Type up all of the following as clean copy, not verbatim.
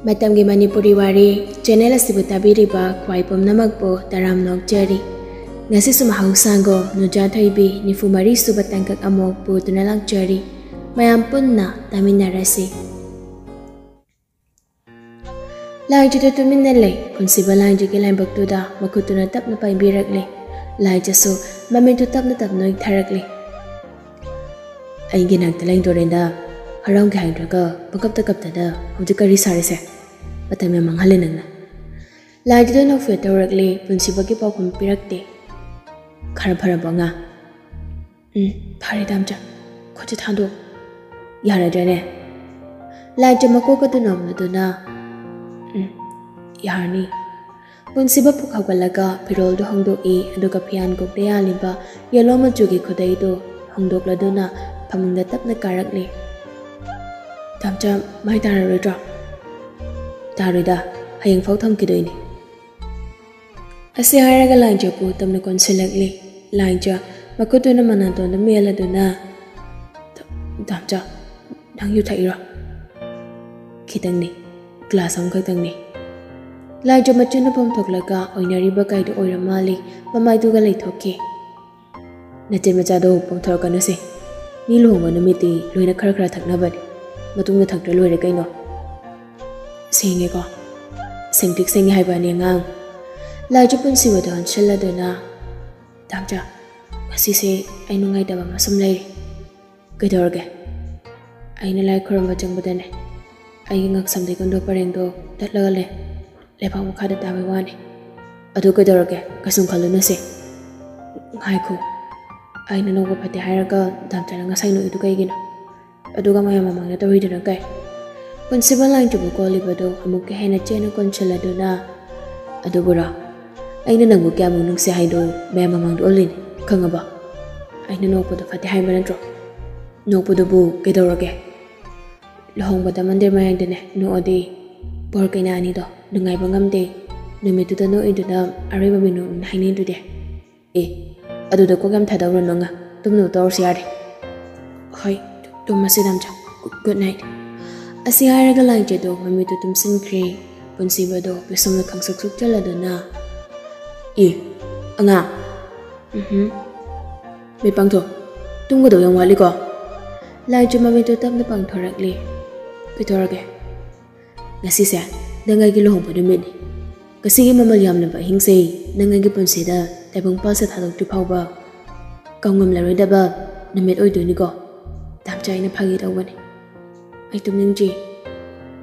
Matamgi Manipuri Wari channel asibu tabiriba khwai pumnamakpo taram nokjari ngasi sumahausango Nuja Thoibi nifumari suba tangkak amok putuna lakjari mayam punna taminarasi lai jutu tuminale kunsiba lai jugi lai baktuda makutuna tapna paibirakle lai jaso mamintu tapna tapnoik tharakle aigi nakta lai dorenda harang gai draga bakapta kaptada hujikari sarise patame manghale nangna lai jutu no fetorakle kunsiba ki pakum pirakte khara phara banga phari damja khoje thando yara jane lai jamako kadunom naduna yarni punsiba pukhawalaga pirol do hongdoki aduga phian kokdeya liba yellow machugi khodai do hongdokladuna phamungda tapna karakle tamcha mai tararoidra tarida hayeng phau thamkidoini ase haraga lanja pu tamna konselakle lanja makutuna mananton meladuna tamcha nang yu thaira khitangni glass am khatangni lai jo machuna pom thoklaga oinari ba kai do oiramali mamai du ga leithoke nache macha do pom thorkanu se ni lohonga numiti loina khara khara thakna bani matung na thakra loire kaino senge ko sengtik sengi hai bani ngang lai jo pun siwa don challa dona tamja asi se ainu ngai da ba masam lai kedorge aina lai khorma changbudane ai ngak samde kondo parengdo tatlagale lepa mukhada tawe wani adu kedorge kasung khaluna se ngai khu aina no phate hairaga damtara ngasai no idu kaigina aduga maya mamang na tawiduna kai principal line jubu ko libado amuke hena chena konchela duna adubura aina nangu kya mu nungse haido maya mamang do olin khangaba aina no podo phate hai manantro no podo bu kedorge lohong bada mandir mayang dene no odi por kaina ani do dungai bangam de numitu da no induna ariba minu hainin du de adu da ko gam thadawra nonga tumnu tor siare hoi tumasi damja good night asi haraga langje do mamitu tumsin kre punsiba do pisomna khangsuk suk chala dona anga me pangtho tumgo do yang wali ko lai ju mamitu tamna pangthorakle pitorage ngasi se dangai gi lohong padu meni kasi gi mamal yamna ba hingsei nangai gi punsida tabang pa sa thadok tu phawba kawngam la roida ba namit oi do ni ko tamchai na phagi dawani ai tumning ji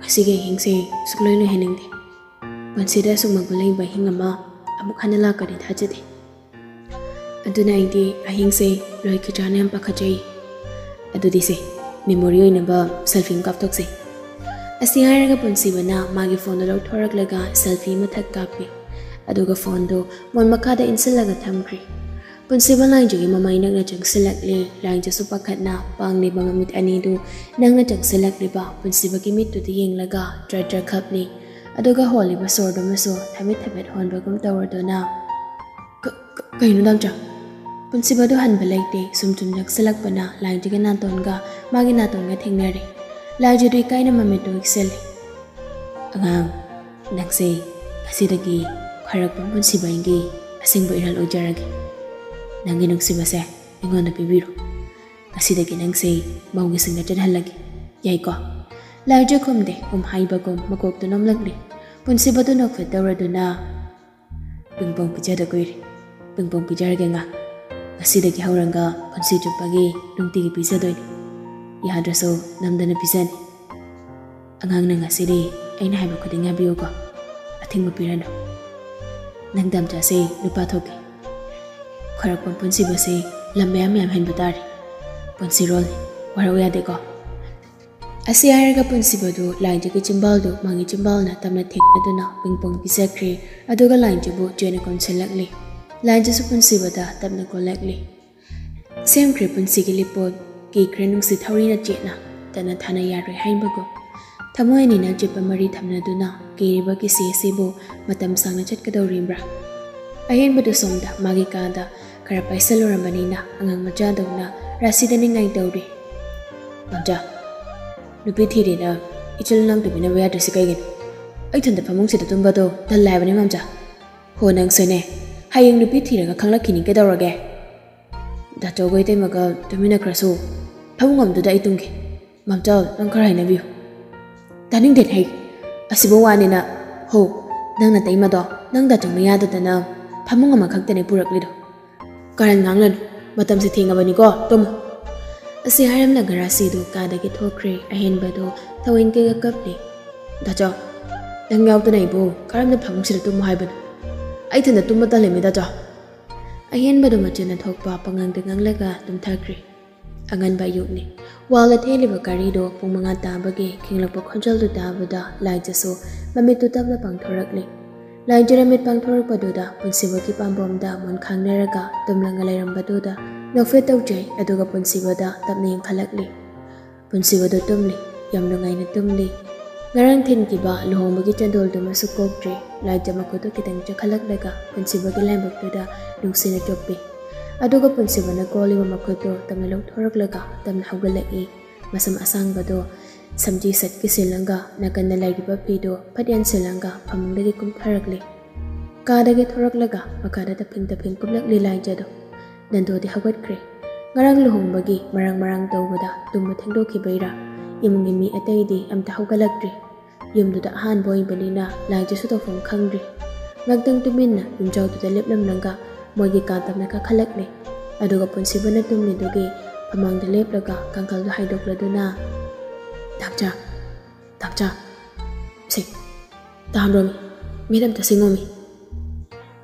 kasi gi hingsei sukloi lo hening de punsida sumang bulai ba hingama amuk hanala ka de thajade aduna ide ahingsei roi khijana am pakhajai adudi se memory oi na ba selfie kaptok se asi haraga punsibana magi phone lo thorak laga selfie mathak kapi aduga phone do mon makada insilaga thamkri punsiba line jogi mamai nangna changsilak le line jasu pakhatna pangni mamamit ani du nangna changsilak le ba punsiba ki mit tu ti yeng laga trar khapni aduga holi ba sor do maso thamit thamet hon ba gum tawar do na kainu damcha punsiba do han balaite sumtum jaksilak bana line jogi na tonga magi na tonga thengnare lai judi kaina mameto excel angang nangse asidagi kharak pun sibaingi asingba iral ojaragi nangi nungsiba se ingona pibiro asidagi nangse maugi singa chanhalagi yai ko lai jo khumde haiba kom makok to nomlagli punsiba to nok fetawraduna pingpong pijada koiri pingpong pijarage nga asidagi hauranga punsi chupagi nungtigi pijadoini yadraso namdana pisani angang nang asiri aina haiba khudinga biyo ko athingba pirano nang damcha se lupa thoke kharak pon punsi base lamya myam hen batari punsi rol warawa de ko asi araga punsi bodu line je chimbal do mangi chimbal na tamna thekna duna pingpong pisakre aduga line je bo jena konselakle line je su punsi bada tamna kolakle sem kre punsi gi lipot ki krenung si thori na chena tana thana yare haimbago thamoi ni na jepa mari thamna duna kiriba ki se bo matam sangna chatkadawrimbra ayen bodu somda magi kada kara paisalorambani na angang macha dawna rasidani ngai dawri Nungcthoi nupi thiri na ichil nang tu bina waya dresi kaigin ai thanda phamung sida tumba do dal lai bani mamcha ho nang sene hayeng nupi thiraga khangla khini ke dawrage da chogoi te maga tumina krasu phamung am da ai tungge mamcha nang khara haina biu taning den hai asibo wani na ho nang na teima do nang da chungna ya da na phamung am khak tene purak lido karan nganglan matam si thinga bani ko tum asi haram na garasi do ka da ki thokre ahen ba do thawin ke kap ni da cho nang yaw ta nei bo karam na phamung sida tum hai ban ai thana tum ta le me da cho ahen ba do ma chena thok pa pangang de ngang lega tum thakri angan ba yu ni wala theli ba kari do pung manga ta ba ge khinglak pa khonjal do ta ba da lai ja so mami tu tab na pang thorak le lai jara mit pang thorak pa do da punsi ba ki pam bom da mon khang ne ra ga tum lang lai ram ba do da no fe tau jai aduga punsi ba da tab ne khalak le punsi ba do tum le yam no ngai na tum le ngarang thin ki ba lohong ba ki chandol do ma su kok tre lai jama ko to kitang cha khalak le ga punsi ba ki lai ba do da dung se na chop pe aduga punsi ba na ko li ma ko to tam na lo thorak le ga tam na hawgal le e masam asang ba do samji sat ki silanga na kan na lai gi ba pi do phadian silanga phamung le gi kum tharak le ka da gi thorak le ga maka da ta phing kum lak le lai ja do nan do di hawat kre ngarang lohong ba gi marang to ba da tum ma thengdo ki beira imung mi atai di am ta hawgalak tre yum du da han boy bani na lai ja su to phom khang ri ngakdang tumin na yum jaw tu da lep lam langa moi gi ka tam na ka khalak le aduga punsi bana tum ni do gi phamang da lep laga kangkal du haidok la du na dakcha si tam rom mi dam ta singomi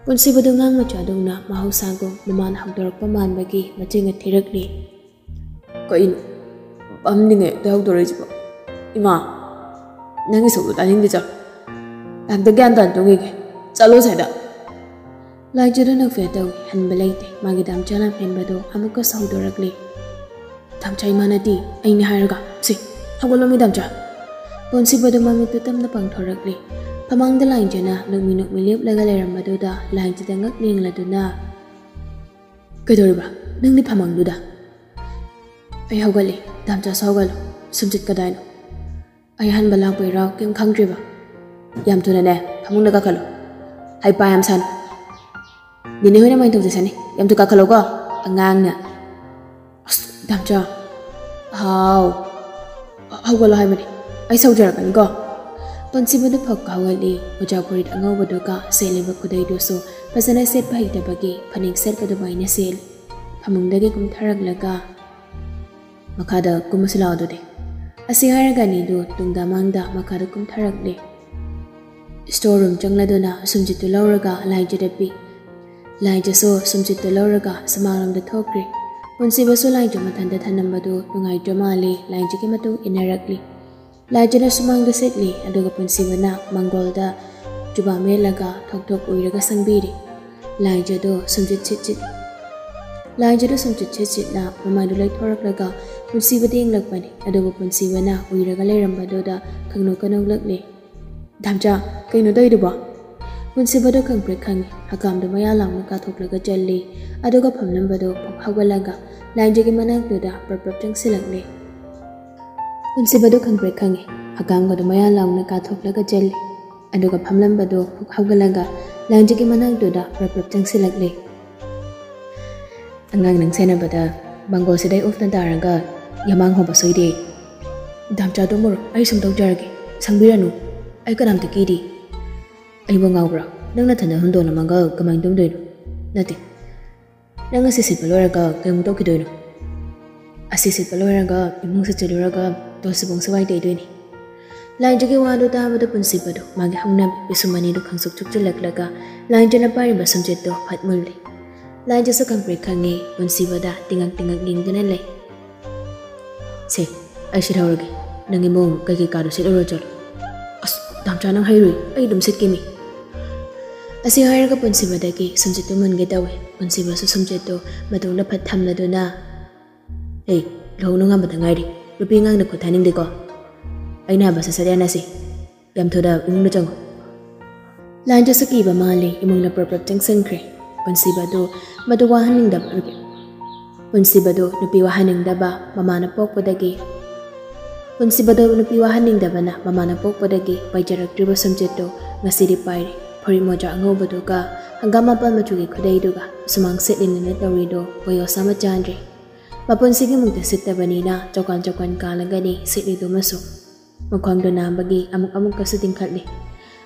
punsi badu ngang ma cha dong na mahausa go maman hawdor pa man ba gi machinga thirak ni ko in amninge daw dore jibo ima nangi so da ning de cha dak da gan dan dong ge chalo sai da lai jira na fe daw han balai te magi dam chala pen ba do amuka sau dorak le tam chai mana ti ai ni har ga si hawalo mi dam cha ponsi ba do mami tu tam na pang thorak le phamang da lai jana nokmi lep la ga le ram ba do da lai ji da ngak ning la do na ke dori ba nang ni phamang du da ai hawgali dam cha sawgal sumjit ka dai no ai han bala poi raw kem khang tri ba yam tu na ne phamung da ka khalo hai pa yam san Dini hoy na main tawde sani yam tu ka khalo ko angang na dam cha hawgal hai mani ai sau jar kan ko ponsi bu du phok ka hawgali oja purit angau bu du ka sele ba khudai do so pasana set bai da bagi phaning set ba du bai na sel phamung da ge kum tharak laga makada kumusila do de asi haraga ni do tungda mangda makada kum tharak le store room changla do na sumjit tu lauraga lai jadapi lai jaso sumjit tu lauraga samaram da thokri ponsi ba so lai jama thanda thanam ba do tungai drama le lai jiki matung inarakli lai jana sumang da setli aduga ponsi ba na mangol da juba me laga thok uiraga sangbiri lai jado sumjit chit lai jado sumjit chit na mama du lai thorak laga punsi ba ding lak pani aduga punsi ba na uiraga le ram ba do da khangno kanong lak le damcha kaino dai du ba punsi ba do khang pre khang hakam do maya lang na ka thok laga jalli aduga phamnam ba do phok hawalaga lai jagi manak do da prap chang silak le punsi ba do khang pre khang hakam ga do maya lang na ka thok laga jalli aduga phamlam ba do phok hawalaga lai jagi manak do da prap chang silak le angang nang sena ba da bangol sidai of na daraga yamang ho ba soide damcha do mor ai sum dau jarage sangbiranu ai kanam te ki di ai bo ngawra nang na thana hundo na manga kamang dum doino nati nang asisit balora kemu to ki doino asisit balora imung se chelura to sibong sawai dei doini lai jage wa do ta ba do punsi ba do magi hamna bisumani do khangsuk chuk chulak laga lai jana pari ba sumjet do phatmul le lai jasa kang pre khange punsi ba da tingak ning duna le se ai shirawrage nangi mong kai ka do siloro chol as damcha nang hairui ai dum sit kimi asi hairaga punsi ba da ki sumjet to man ge dawe punsi ba su sumjet to madung la phat thamna do na ei lo no ngam ba ngai ri rupi ngang na khuthaning de ko ai na ba sa sa na si yam thoda imung no chang lai jasa ki ba male imung la prap chang sangkre punsi ba do madu wa haning da punsi ba do nupi wa haning da ba mama na pok pa da gi Punsibado nupi wahaningdabana mamana pokpadagi paijaraktriba samjitto ngasidi pairi phori moja angobaduga hangama pal machugi khudaiduga sumang setlina tawrido boyosama chandri mapunsigi mungta sittabanina chokan kalagani setlido masu makhongdo nambagi amuk kasu tingkhatli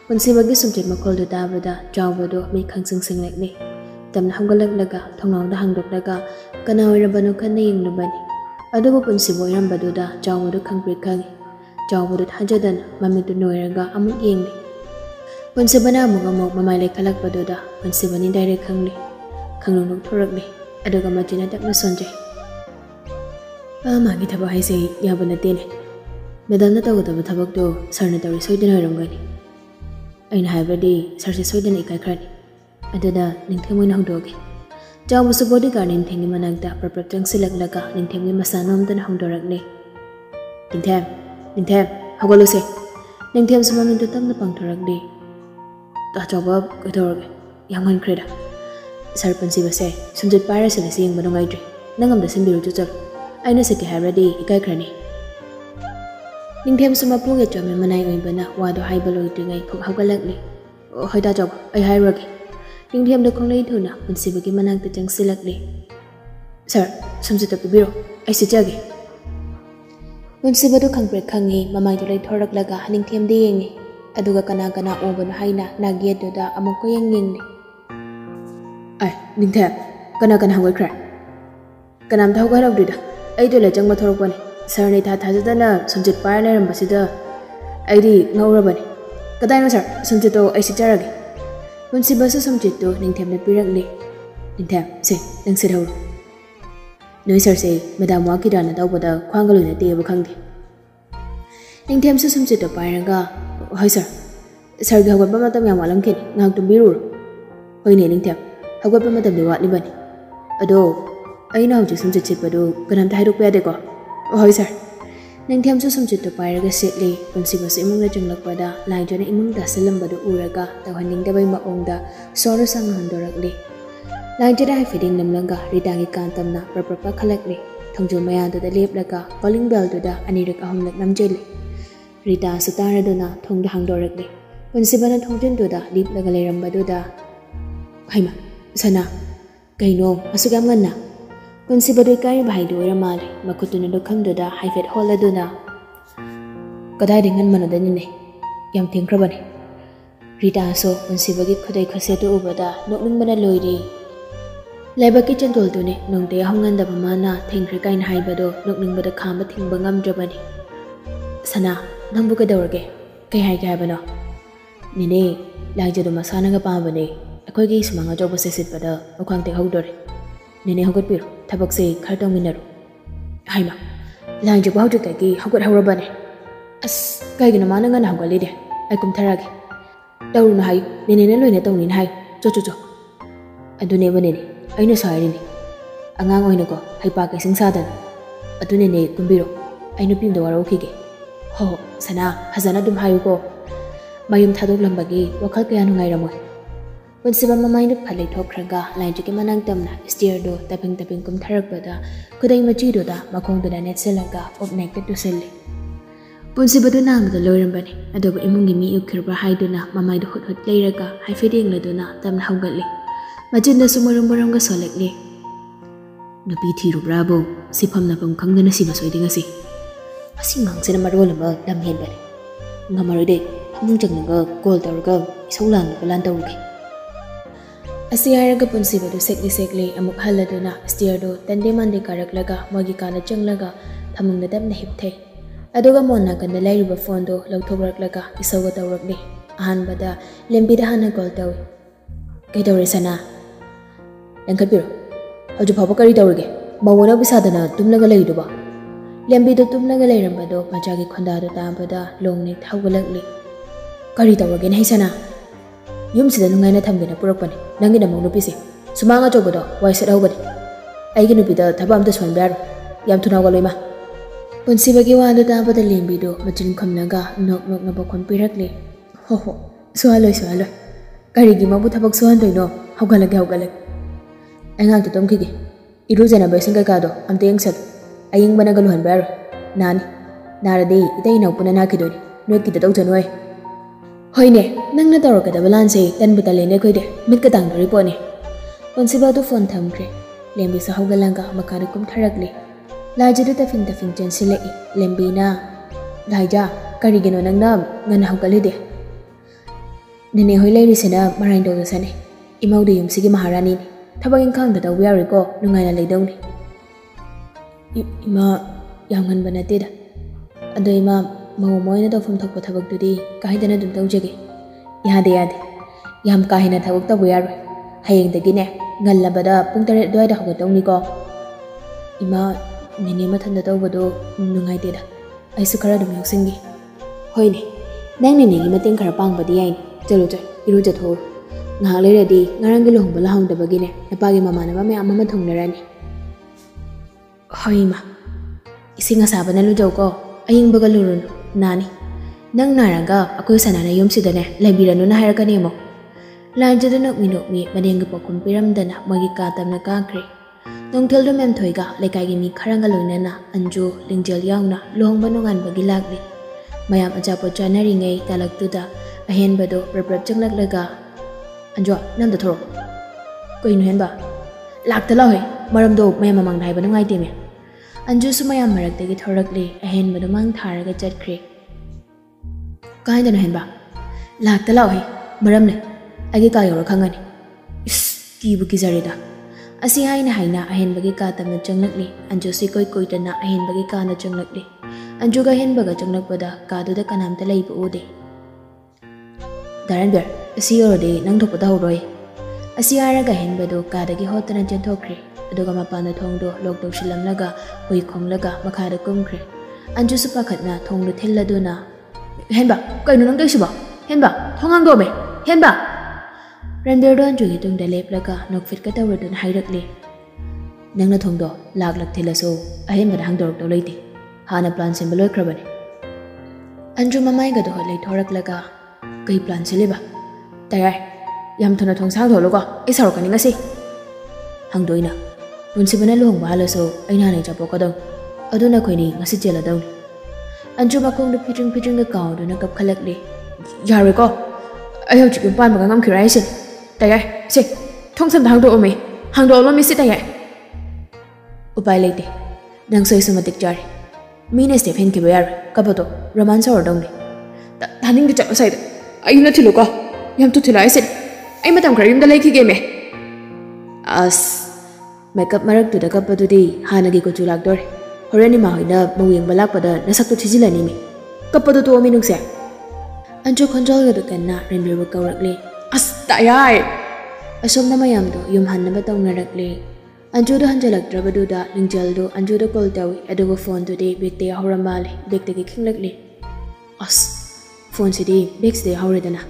punsibagi sumjit makoldo dabada jawbado mi khangsing singlekli tamna hangalak thongnawda hangdoklaga kana oirabano khanna yenglubani adugo punsibo irambaduda jawbado khangpri khangi jawbado thajadana mamitu noiraga amuk yengli punsibana amuk mamai lekhalakpaduda punsibani direct khangli khanglung thorakli aduga machina takna sonjai magi thaba haise yabana tene medalna tawdaba thabakdo sarna tawri soidana ramgani aina haibadi sarse soidana ikai khrani aduda ningthemoi hongdoge jawbusu body garden thengi manakta prapratang silaklaga ningthemgi masanomdana hongdorakne ningthem hagolose ningthem sumamintu tamna pangthorakde ta jawab kodorge yangman khreda sarpansi base sumjit paira sele sing manongai dri nangamda simbiru chuchal aina seke habradi ikai khrani ningthem sumapunge chame manai oibana wado haibalo itingai phuk hagalakli hoida job ai hairage ningthem da khonglei thuna punsibagi manakta changsilakli sir sumjita pibiro ai sijage punsibadu khangpre khangi mamai dulai thoraklaga ningthem de yengi aduga kana obana haina nagyeduda amukko yengni ai ningthem kana hawai khra kanam thawga rawdida ai dole jangma thoropani sir ne thajadana sumjit par lerambasida aidi ngaurabani kadaino sir sumjito ai sijarage punsibasu sumjito ningthemna pirakli ningthem se nang sirhaw noi sir se madam waki dana tawbada khwangaluna tebu khangdi ningthem su sumjito paraga hoi sir gi hawatba matam yam walamkini ngak tumbiru hoine ningthem hawatba matam de watlibani ado aina hawju sumjit chipadu kanam ta hairuk pede ko hoi sir ningthem su sumjito paraga setli punsibasu imungna junglakpada laijona imungda salambadu uraga tawhaningdabai maongda soru sang hondorakli laijada haifiding namlanga ridangi kantamna prapapa khalakli thongjul mayadu da leplaga calling bell du da anirak ahumlak namjeli rita sutaraduna thongda hangdorakli punsibana thongjin du da liplaga lerambadu da haima sana kaino asugam nganna punsibadu kai bhaidu ramali makutuna dokhamdu da haifet holaduna kadai dingan manadani ne yam thengkrabani rita so punsibagi khudai khasetu ubada nokning bana loiri laibaki chandol dune nongde honganda bamana thengkre kain haibado nokning bada khamba thingba ngamdrabani sana nambu kadawrge kai hai kai bano nene laijadu masana ga pabane akoigi sumanga jobo sesit bada okhangte hawdore nene hogot piro thabak se khartong minaru haima laiju bahuduk taki hogot hawrabane as kai gina mana ngana hawgali de ai kum tharage tawruna hayu nene ne loine tawnin hayu cho adune banene aina sairi angang oina ko haipa kai singsadan adune ne kumbiro ainu pimdo warokige ho sana hazana dum hayu ko mayum thadok lambagi wakhal kaya nungai ramoi punsiba mamai nu phalai thokraga lainjuki manang tamna steer do taping kum tharakpada kudai machi do da makong do da net selaga opnek te tuselli punsiba do nam do loirambani adoba imungi mi ukhirba haiduna mamai do hut leiraga haifiding laduna tamna hawgalli majinda sumaram ga solekli nupi thiru bravo sifam napam khangdana siba soidinga si asi mangsena marol ba lam hen bari ngamarode hamung jangnaga call tawga isaulan balan tawge asiaraga punsiba do sekli amuk haladuna steer do tande mande karaklaga mogi kala janglaga thamungda dabna hipthai adoga monna kanda lairuba phone do lawthoraklaga isauga tawrakli ahanbada lembida hana call tawi kaidawre sana langkhatpiro haju phaba kari tawrige mawona bisadana tumlaga leiduba lembido tumlaga leirambado majagi khonda do tabada longni thawgalakli kari tawrage nei sana yumsida nungaina thamgena purakpani nangi na mawnu pise sumanga chobado waisat hawgani aigi nupida thabam da sonbar yam thunaga loima punsibagi wadu tabada lembido machin khamnaga nok na bakhon pirakli ho sualoi kari gi mabu thabak suhan toino hawgalag Angang to tomkige. Iruzana by Singakado, am the young set. Aying Banagaluhan Bar. Nani. Naradi itay inaupuna na kidoni. Noy kita daw janoy. Hoy ne, nang na tawag ka da balanse tan butale ne koy de. Mit ka tang dori po ne. Ponsiba to phone thamkre. Lembi sa hawgalanga makari kum tharakle. Lajadu tafing chansile lembi na. Laija karigino nang na ngan hawgalide. Nene hoy lady sina marain do sane. Imaudu yum sige maharani ni. Thabagin khang da daw yari ko nungai na leidong ni. Ima yangan banate da. Ado ima mau moina da fum thokpa thabak dudi kahidana dum tawjege. Yade. Yam kahina thabak tabu yaro. Hayeng dagi ne ngallabada pung 8 dwai da hogatong ni ko. Ima nene mathanda tawbado nungai te da. Aisu khara dum yoksingi. Hoy ne. Nang nene gi mateng khara pangbadi yain. Chalo iru jathor. Ngahak leiradi ngarang gi lohong bala hong dabagi ne napagi mamanaba mayam ama thonglarani. Hoy ma. Ising asaba na lujaw ko. Aying baga lurun nani. Nang naraga akoy sanana yumsidane laibirano na harakani mo. Lanjado nokmi manenga pokum piramdana magi katam na kakri. Nungthol do Nungcthoi ga lekay gi mi kharanga loinana anju lingjal yauna lohong banungan bagi lagli. Mayam ajapo janari ngay talagtuda ahen bado prap changlaglaga. Anjo nang da thoro. Koy no hen ba. Lakta law he maram do mayam mamang dai banungai te me. Anju su mayam marak dagi thorakli ahen bado mang tharaga chatkre. Kai da no hen ba. Lakta law he maram ne. Agi ka yoro khangani. Is ki bu ki zarida. Asi haina ahen bagi ka tamna changlakli. Anju si koy dana ahen bagi ka na changlakli. Anju ga hen baga changlakpada ka do da kanam ta laibu ode. Daran ber asi yoro de nang thokpa da horoi. Asi araga hen bado ka dagi hotana janthokre. Aduga mapana thongdo lokdok shilamlaga hui khonglaga makhada kumkre. Anju su pakhatna thongdo thelladuna. Henba kaino nang dai siba. Henba thongang do me. Henba Ranbir do anju gi tungda leplaga nokfit ka tawradun hairakle. Nangna thongdo laklak thilaso ahen bada hangdorok do leite. Hana plan sembaloi krabane. Anju mamai ga do holai thoraklaga kai plan seliba. Tayai yam thona thong sang tholo ko isaro kani ngasi. Hangdoina punsibana lohong bala so aina nei chapo kadong aduna khoini ngasi chela daw. Anju makong do pitring ga kaw do na kap khalakle. Yare ko ayo chikin pan ma ngam khirai sin. Tayai se thong sam hangdo ome hangdo lo mi sit tayai. Upai leite nang soi sumatik jare. Mina step hen ke bayar kapato romance or dong ni. Taning de chap sai da. Ayuna thilo ko yam tu thilai sin. Ay matam kharim da leki ge me. As makeup marak tu da kapadu di hanagi ko chulak dor. Horeni ma hoina mawing balak pada nasak tu thijilani me. Kapadu to mi nungse. Anju khonjol ga dukanna Ranbir bu kawrakle. As tayai. Asom na mayam do yum hanna ba taw narakle. Anju do hanjalak drabadu da lingjal do anju do call tawi adugo phone do de big te horamale big te gi khinglakle. As phone si di big te hauredana.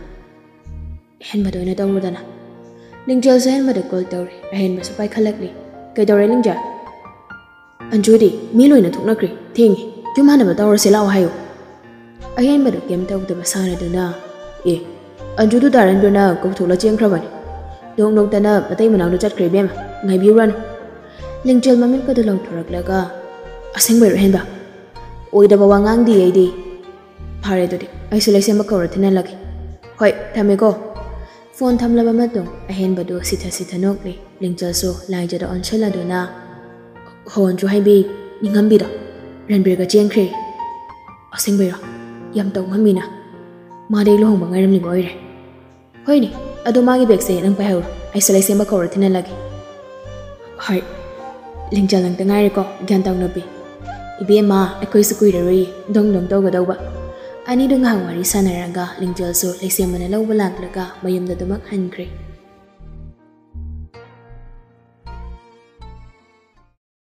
Hen ba do na tawrodana. Lingjal sa hen ba call tawi hen ba sapai khalakle. Kay dore lingjal. Anju di mi loina thuknakri thengi yum hanna ba tawra selaw hayo. Ahen ba do kem taw da basana do na. Anju do daran do na ko thula cheng khrabani. Dong dong tana matai manang do chat kre bema ngai bi ran. Lingjal mamin ka do long thoraklaga aseng bai hen ba. Oi da bawangang di ai di. Phare do di isolation ba kawra thina lagi. Hoi thame ko. Phone thamlaba matong ahen ba do sitha nokle. Lingjal so laija da onchela do na. Hon ju hai bi ningam bi do. Ranbir ga cheng kre. Aseng bai ra. Yam taw ngami na. Ma dei lohong ba ngairam ni boy re. Hoi ni ado magi bag se nang pahaw isolation ba kawra thina lagi. Hai Lingjal lang tangai ko gyan taw nabi. Ibe ma akoi su kui rari dong taw ga daw ba. Ani dong hang wari sanaraga Lingjal so laisem mana law balak laga mayam da dumak hankre.